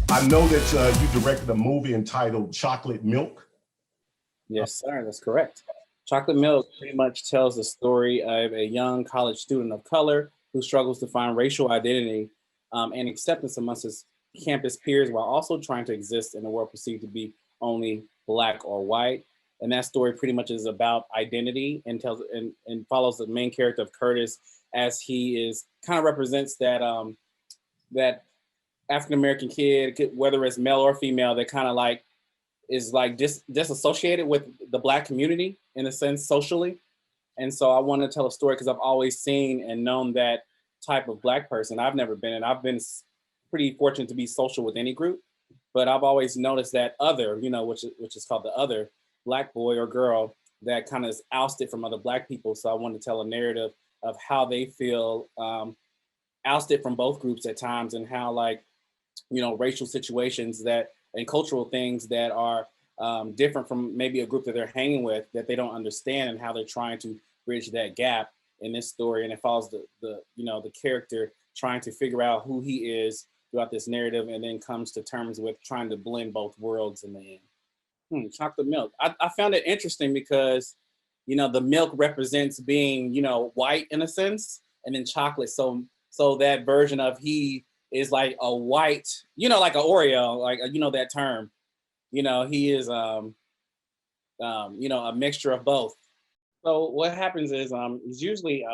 I know that you directed a movie entitled Chocolate Milk. Yes, sir, that's correct. Chocolate Milk pretty much tells the story of a young college student of color who struggles to find racial identity and acceptance amongst his campus peers while also trying to exist in a world perceived to be only black or white. And that story pretty much is about identity and tells and follows the main character of Curtis as he is kind of represents that African American kid, whether it's male or female, that kind of like is like disassociated with the black community in a sense socially. And so I want to tell a story because I've always seen and known that type of black person. I've never been, and I've been pretty fortunate to be social with any group, but I've always noticed that other, which is called the other black boy or girl that kind of is ousted from other black people. So I want to tell a narrative of how they feel ousted from both groups at times and how like, racial situations that and cultural things that are different from maybe a group that they're hanging with that they don't understand and how they're trying to bridge that gap in this story. And it follows the character trying to figure out who he is throughout this narrative and then comes to terms with trying to blend both worlds in the end. Chocolate milk. I found it interesting because, the milk represents being, white in a sense, and then chocolate. So that version of he is like a white, like an Oreo, like, that term, he is, a mixture of both. So what happens is it's usually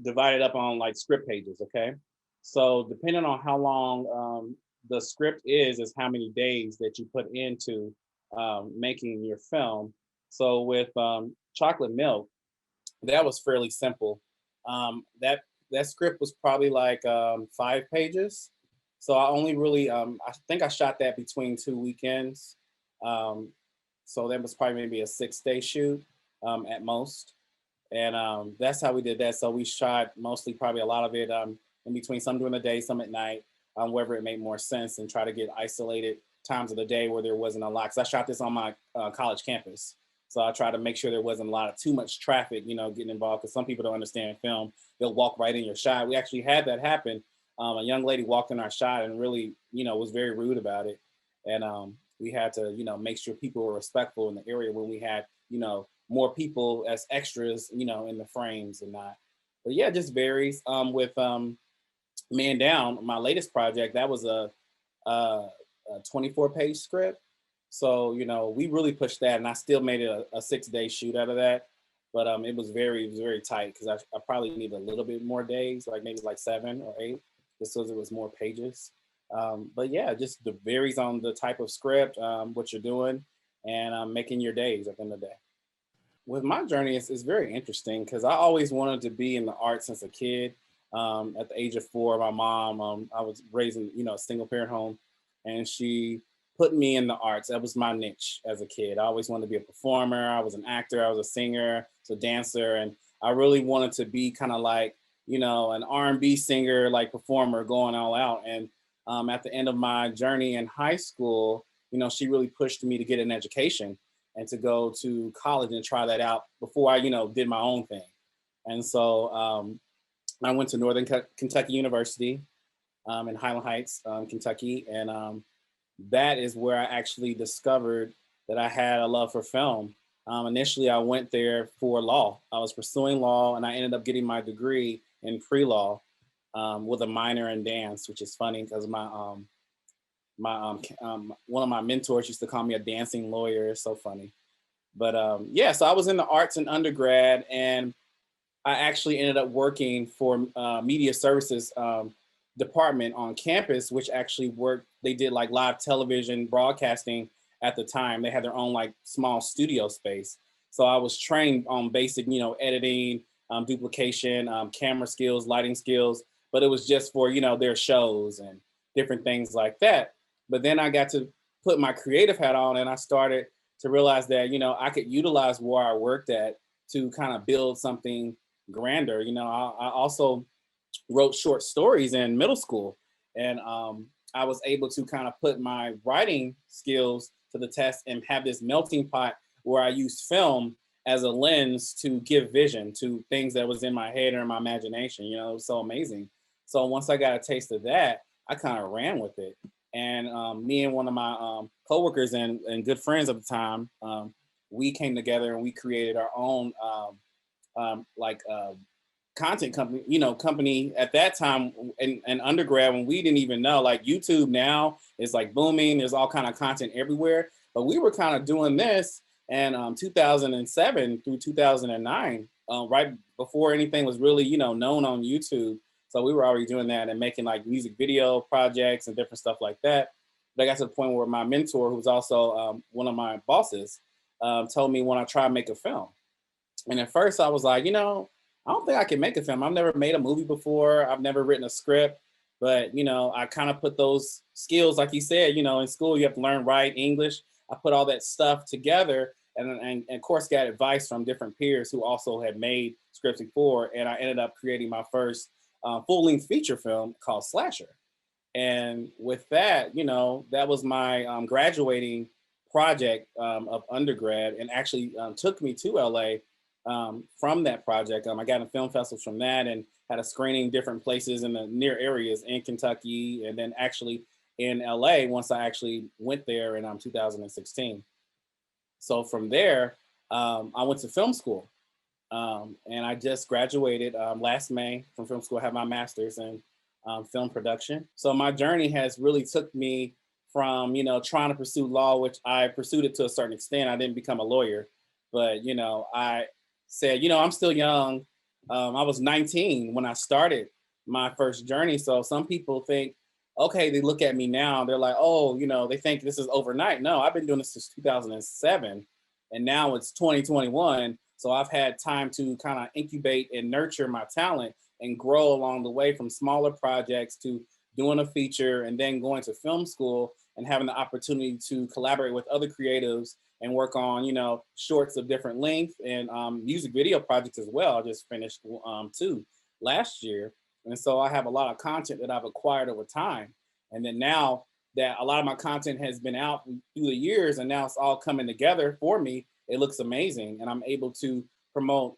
divided up on like script pages, okay? So depending on how long the script is how many days that you put into making your film. So with Chocolate Milk, that was fairly simple. That script was probably like 5 pages. So I only really, I think I shot that between 2 weekends. So that was probably maybe a 6-day shoot at most. And that's how we did that. So we shot mostly probably a lot of it in between, some during the day, some at night, wherever it made more sense, and try to get isolated times of the day where there wasn't a lot. Because I shot this on my college campus. So I tried to make sure there wasn't a lot of too much traffic, getting involved, because some people don't understand film. They'll walk right in your shot. We actually had that happen. A young lady walked in our shot and really, was very rude about it. And we had to, make sure people were respectful in the area when we had, more people as extras, in the frames and not. But yeah, it just varies. With Man Down, my latest project, that was a 24-page script. So, we really pushed that, and I still made it a 6-day shoot out of that. But it was very tight because I probably need a little bit more days, like maybe like 7 or 8, just so it was more pages. But yeah, just varies on the type of script, what you're doing, and making your days at the end of the day. With my journey, it's very interesting because I always wanted to be in the arts since a kid. At the age of 4, my mom, I was raised in, a single parent home, and she put me in the arts. That was my niche as a kid. I always wanted to be a performer. I was an actor. I was a singer, so dancer, and I really wanted to be kind of like, an R&B singer, like performer, going all out. And at the end of my journey in high school, she really pushed me to get an education and to go to college and try that out before I, did my own thing. And so I went to Northern Kentucky University in Highland Heights, Kentucky, and that is where I actually discovered that I had a love for film. Initially, I went there for law. I was pursuing law, and I ended up getting my degree in pre-law with a minor in dance, which is funny because one of my mentors used to call me a dancing lawyer. It's so funny. But yeah, so I was in the arts in undergrad, and I actually ended up working for media services department on campus, which actually worked. They did like live television broadcasting at the time. They had their own like small studio space. So I was trained on basic, editing, duplication, camera skills, lighting skills, but it was just for, their shows and different things like that. But then I got to put my creative hat on, and I started to realize that, I could utilize where I worked at to kind of build something grander. I also wrote short stories in middle school, and I was able to kind of put my writing skills to the test and have this melting pot where I used film as a lens to give vision to things that was in my head or in my imagination. You know, it was so amazing. So once I got a taste of that, I kind of ran with it. And me and one of my coworkers and good friends at the time, we came together and we created our own like content company, you know, company at that time in undergrad when we didn't even know. Like YouTube now is like booming. There's all kind of content everywhere. But we were kind of doing this and 2007 through 2009, right before anything was really, you know, known on YouTube. So we were already doing that and making like music video projects and different stuff like that. But I got to the point where my mentor, who's also one of my bosses, told me when I try to make a film. And at first I was like, you know, I don't think I can make a film. I've never made a movie before. I've never written a script, but you know, I kind of put those skills, like you said, you know, in school you have to learn write English. I put all that stuff together and of course got advice from different peers who also had made scripts before. And I ended up creating my first full-length feature film called Slasher. And with that, you know, that was my graduating project of undergrad and actually took me to LA from that project. I got in film festivals from that and had a screening different places in the near areas in Kentucky and then actually in LA once I actually went there in 2016. So from there, I went to film school and I just graduated last May from film school. I have my master's in film production. So my journey has really took me from, you know, trying to pursue law, which I pursued it to a certain extent. I didn't become a lawyer, but, you know, I said, you know, I'm still young. I was 19 when I started my first journey. So some people think, okay, they look at me now, they're like, oh, you know, they think this is overnight. No, I've been doing this since 2007 and now it's 2021. So I've had time to kind of incubate and nurture my talent and grow along the way from smaller projects to doing a feature and then going to film school and having the opportunity to collaborate with other creatives and work on, you know, shorts of different length and music video projects as well. I just finished two last year. And so I have a lot of content that I've acquired over time. And then now that a lot of my content has been out through the years and now it's all coming together for me, it looks amazing. And I'm able to promote,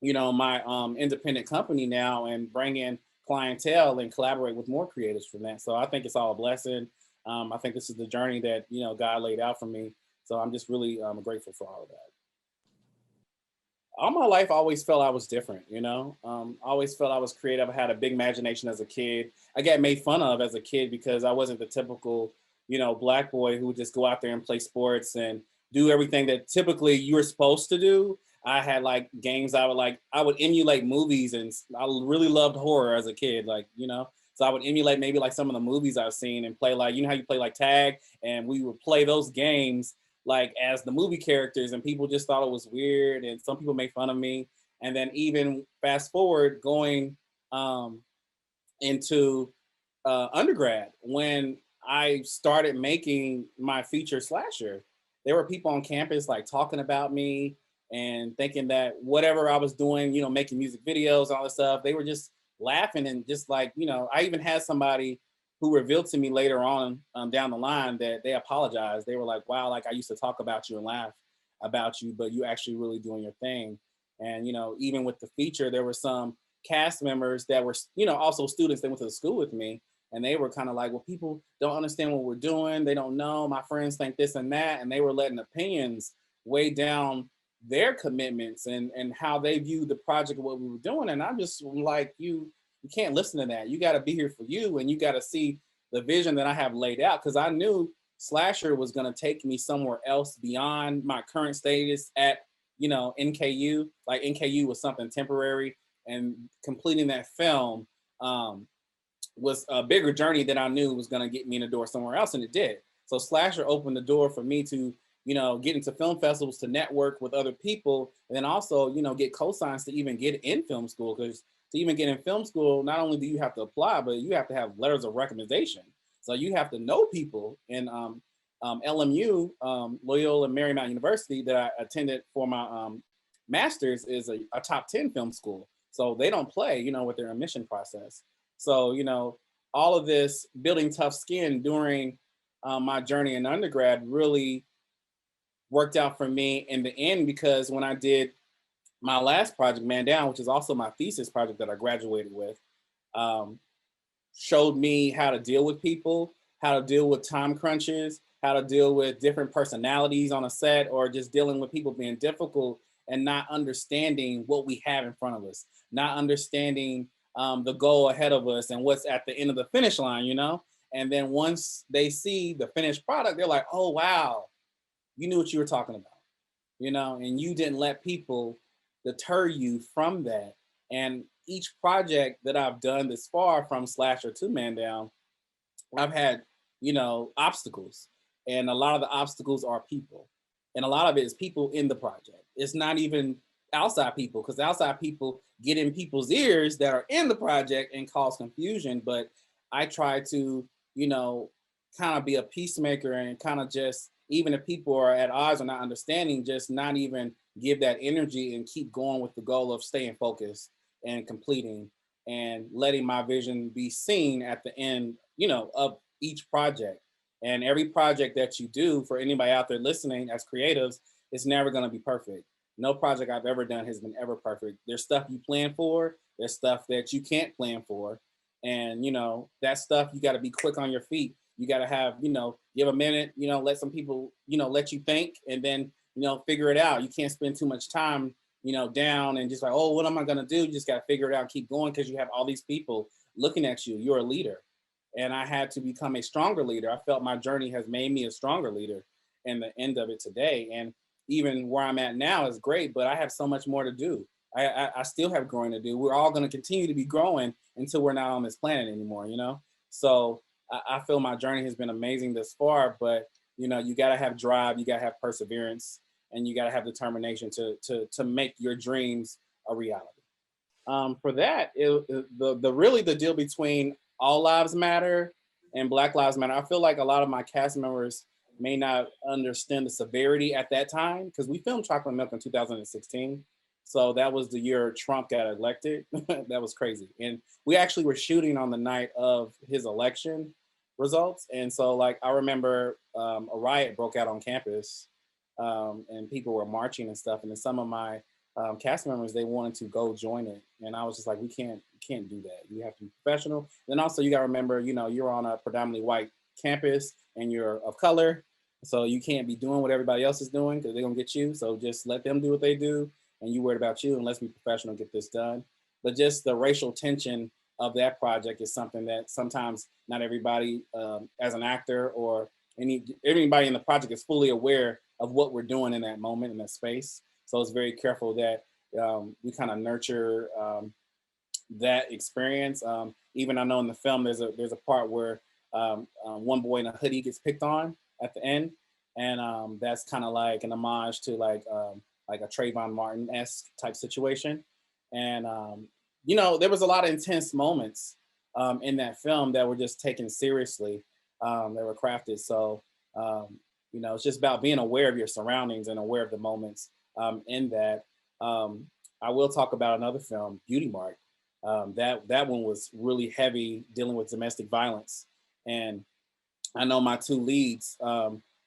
you know, my independent company now and bring in clientele and collaborate with more creators from that. So I think it's all a blessing. I think this is the journey that, you know, God laid out for me. So I'm just really grateful for all of that. All my life, I always felt I was different, you know. I always felt I was creative. I had a big imagination as a kid. I got made fun of as a kid because I wasn't the typical, you know, black boy who would just go out there and play sports and do everything that typically you were supposed to do. I had like games I would emulate movies and I really loved horror as a kid, like, you know. So I would emulate maybe like some of the movies I've seen and play like, you know how you play like tag and we would play those games like as the movie characters and people just thought it was weird and some people made fun of me. And then even fast forward going into undergrad, when I started making my feature Slasher, there were people on campus like talking about me and thinking that whatever I was doing, you know, making music videos, all this stuff, they were just laughing and just like, you know, I even had somebody who revealed to me later on down the line that they apologized. They were like, wow, like I used to talk about you and laugh about you, but you actually really doing your thing. And, you know, even with the feature, there were some cast members that were, you know, also students that went to the school with me. And they were kind of like, well, people don't understand what we're doing. They don't know. My friends think this and that. And they were letting opinions weigh down their commitments and how they viewed the project and what we were doing. And I'm just like, you can't listen to that. You got to be here for you. And you got to see the vision that I have laid out. Cause I knew Slasher was going to take me somewhere else beyond my current status at, you know, NKU. Like NKU was something temporary and completing that film was a bigger journey that I knew was going to get me in the door somewhere else. And it did. So Slasher opened the door for me to, you know, get into film festivals, to network with other people, and then also, you know, get cosigns to even get in film school. Because to even get in film school, not only do you have to apply, but you have to have letters of recommendation. So you have to know people. And LMU, Loyola Marymount University, that I attended for my master's, is a top 10 film school. So they don't play, you know, with their admission process. So, you know, all of this building tough skin during my journey in undergrad really worked out for me in the end, because when I did my last project, Man Down, which is also my thesis project that I graduated with, um, showed me how to deal with people, how to deal with time crunches, how to deal with different personalities on a set, or just dealing with people being difficult and not understanding what we have in front of us, not understanding the goal ahead of us and what's at the end of the finish line, you know? And then once they see the finished product, they're like, oh, wow, you knew what you were talking about, you know, and you didn't let people deter you from that. And each project that I've done this far, from Slasher to Man Down, I've had, you know, obstacles. And a lot of the obstacles are people. And a lot of it is people in the project. It's not even outside people, because outside people get in people's ears that are in the project and cause confusion. But I try to, you know, kind of be a peacemaker and kind of just, even if people are at odds or not understanding, just not even give that energy and keep going with the goal of staying focused and completing and letting my vision be seen at the end, you know, of each project. And every project that you do, for anybody out there listening as creatives, it's never going to be perfect. No project I've ever done has been ever perfect. There's stuff you plan for, there's stuff that you can't plan for. And, you know, that stuff, you got to be quick on your feet. You got to have, you know, give a minute, you know, let some people, you know, let you think, and then, you know, figure it out. You can't spend too much time, you know, down and just like, oh, what am I going to do? You just got to figure it out and keep going, because you have all these people looking at you. You're a leader. And I had to become a stronger leader. I felt my journey has made me a stronger leader in the end of it today. And even where I'm at now is great, but I have so much more to do. I still have growing to do. We're all going to continue to be growing until we're not on this planet anymore, you know? So I feel my journey has been amazing thus far, but you know, you got to have drive, you got to have perseverance, and you got to have determination to make your dreams a reality. For that, the really the deal between All Lives Matter and Black Lives Matter, I feel like a lot of my cast members may not understand the severity at that time, because we filmed Chocolate Milk in 2016. So that was the year Trump got elected. That was crazy. And we actually were shooting on the night of his election results. And so, like, I remember a riot broke out on campus, and people were marching and stuff. And then some of my cast members, they wanted to go join it, and I was just like, we can't do that. You have to be professional. Then also, you got to remember, you know, you're on a predominantly white campus and you're of color, so you can't be doing what everybody else is doing, because they're gonna get you. So just let them do what they do, and you worried about you, and let's be professional, get this done. But just the racial tension of that project is something that sometimes not everybody, as an actor or anybody in the project, is fully aware of what we're doing in that moment, in that space. So it's very careful that we kind of nurture that experience. Even I know in the film, there's a part where one boy in a hoodie gets picked on at the end, and that's kind of like an homage to like a Trayvon Martin-esque type situation. And you know, there was a lot of intense moments in that film that were just taken seriously. They were crafted. So you know, it's just about being aware of your surroundings and aware of the moments in that. I will talk about another film, Beauty Mark. That one was really heavy, dealing with domestic violence. And I know my two leads,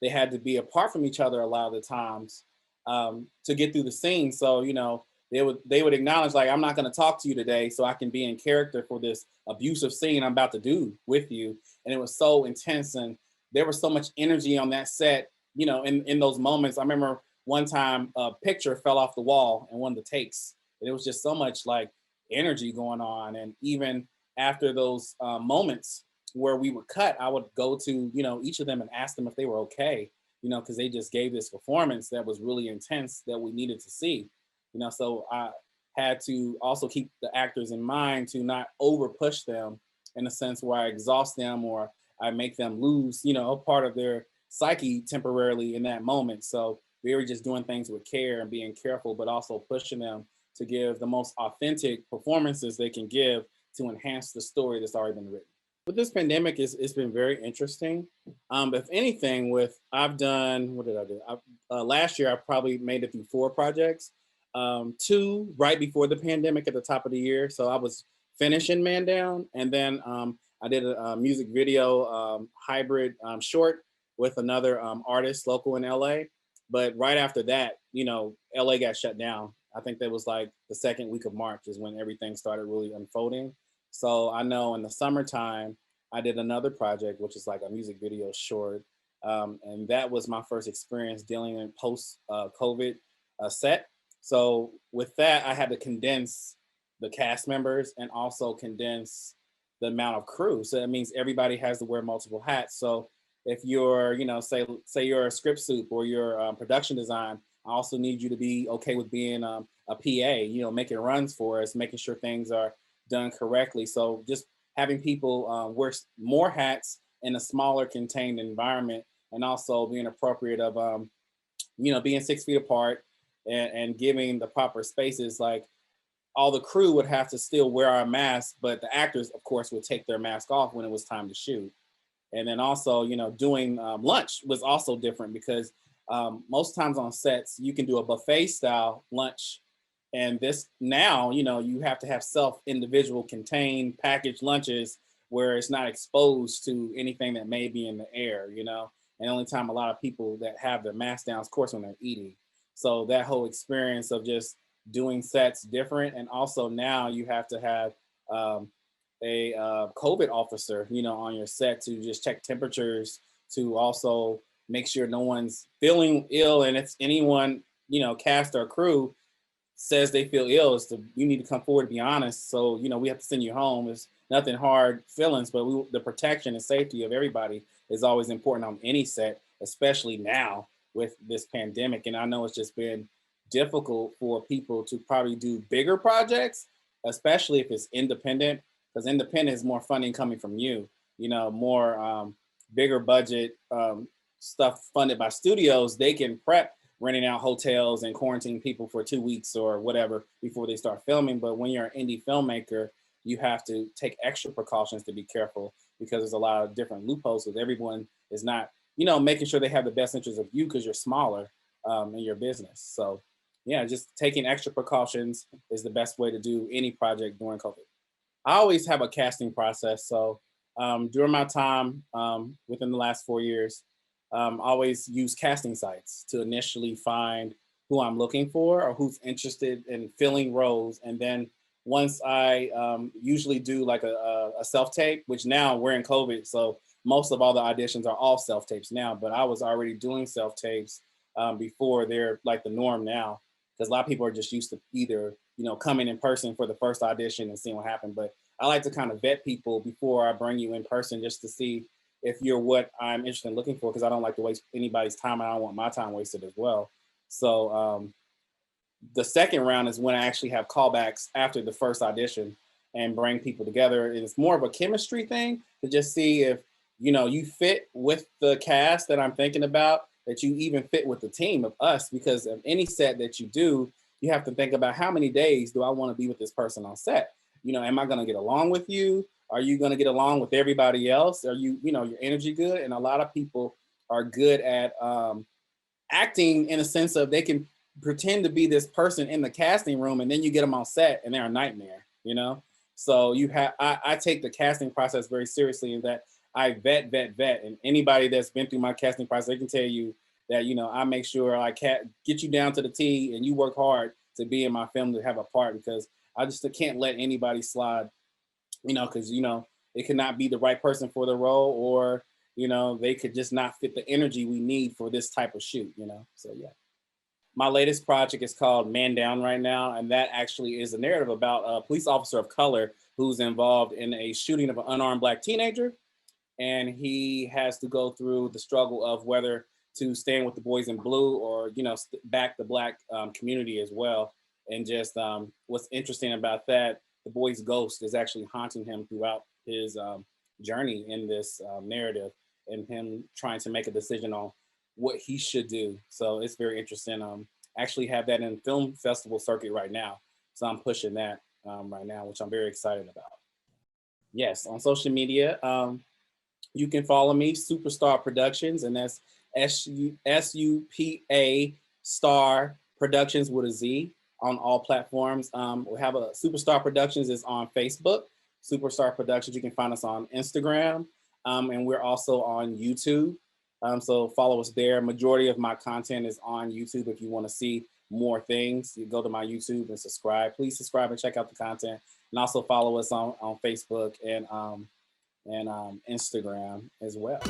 they had to be apart from each other a lot of the times to get through the scene. So, you know, they would acknowledge, like, I'm not going to talk to you today so I can be in character for this abusive scene I'm about to do with you. And it was so intense, and there was so much energy on that set, you know, in those moments. I remember one time a picture fell off the wall in one of the takes, and it was just so much like energy going on. And even after those moments where we would cut, I would go to, you know, each of them and ask them if they were okay, you know, because they just gave this performance that was really intense that we needed to see, you know. So I had to also keep the actors in mind to not over push them in a sense where I exhaust them or I make them lose, you know, a part of their psyche temporarily in that moment. So we were just doing things with care and being careful, but also pushing them to give the most authentic performances they can give to enhance the story that's already been written. With this pandemic, it's been very interesting. If anything, I've done, what did I do? Last year, I probably made it through 4 projects. 2 right before the pandemic at the top of the year. So I was finishing Man Down, and then I did a music video hybrid short with another artist local in LA. But right after that, you know, LA got shut down. I think that was like the second week of March is when everything started really unfolding. So I know in the summertime, I did another project, which is like a music video short. And that was my first experience dealing in post COVID set. So with that, I had to condense the cast members and also condense the amount of crew. So that means everybody has to wear multiple hats. So if you're, you know, say you're a script soup or you're production design, I also need you to be okay with being a PA, you know, making runs for us, making sure things are done correctly. So just having people wear more hats in a smaller contained environment, and also being appropriate of, you know, being 6 feet apart and giving the proper spaces. Like all the crew would have to still wear our masks, but the actors, of course, would take their mask off when it was time to shoot. And then also, you know, doing lunch was also different because most times on sets, you can do a buffet style lunch. And this now, you know, you have to have individual contained packaged lunches where it's not exposed to anything that may be in the air, you know. And the only time a lot of people that have their mask down, of course, when they're eating. So that whole experience of just doing sets different. And also now you have to have a COVID officer, you know, on your set to just check temperatures, to also make sure no one's feeling ill. And if anyone, you know, cast or crew says they feel ill, you need to come forward to be honest. So, you know, we have to send you home. It's nothing hard feelings, but the protection and safety of everybody is always important on any set, especially now with this pandemic. And I know it's just been difficult for people to probably do bigger projects, especially if it's independent, because independent is more funding coming from you know, more bigger budget stuff funded by studios. They can prep renting out hotels and quarantine people for 2 weeks or whatever before they start filming. But when you're an indie filmmaker, you have to take extra precautions to be careful, because there's a lot of different loopholes with everyone is not, you know, making sure they have the best interest of you because you're smaller in your business. So yeah, just taking extra precautions is the best way to do any project during COVID. I always have a casting process. So during my time within the last 4 years, I always use casting sites to initially find who I'm looking for or who's interested in filling roles. And then once I usually do like a self-tape, which now we're in COVID, so most of all the auditions are all self-tapes now, but I was already doing self-tapes before they're like the norm now, because a lot of people are just used to either, you know, coming in person for the first audition and seeing what happened. But I like to kind of vet people before I bring you in person, just to see if you're what I'm interested in looking for, because I don't like to waste anybody's time and I don't want my time wasted as well. So the second round is when I actually have callbacks after the first audition and bring people together. And it's more of a chemistry thing to just see if, you know, you fit with the cast that I'm thinking about, that you even fit with the team of us, because of any set that you do, you have to think about how many days do I want to be with this person on set? You know, am I going to get along with you? Are you going to get along with everybody else? Are you, you know, your energy good? And a lot of people are good at acting in a sense of they can pretend to be this person in the casting room, and then you get them on set and they're a nightmare, you know? So I take the casting process very seriously, in that I vet, and anybody that's been through my casting process, they can tell you that, you know, I make sure I get you down to the T and you work hard to be in my film, to have a part, because I just can't let anybody slide, you know, because, you know, it could not be the right person for the role, or, you know, they could just not fit the energy we need for this type of shoot, you know? So yeah. My latest project is called Man Down right now, and that actually is a narrative about a police officer of color who's involved in a shooting of an unarmed Black teenager. And he has to go through the struggle of whether to stand with the boys in blue or, you know, back the Black community as well. And just what's interesting about that, the boy's ghost is actually haunting him throughout his journey in this narrative, and him trying to make a decision on what he should do. So it's very interesting. Actually have that in film festival circuit right now. So I'm pushing that right now, which I'm very excited about. Yes, on social media, you can follow me, Superstar Productions, and that's SUPA Star Productions with a Z on all platforms. We have a Superstar Productions is on Facebook. Superstar Productions, you can find us on Instagram, and we're also on YouTube. So follow us there. Majority of my content is on YouTube. If you want to see more things, you go to my YouTube and subscribe. Please subscribe and check out the content, and also follow us on Facebook and Instagram as well.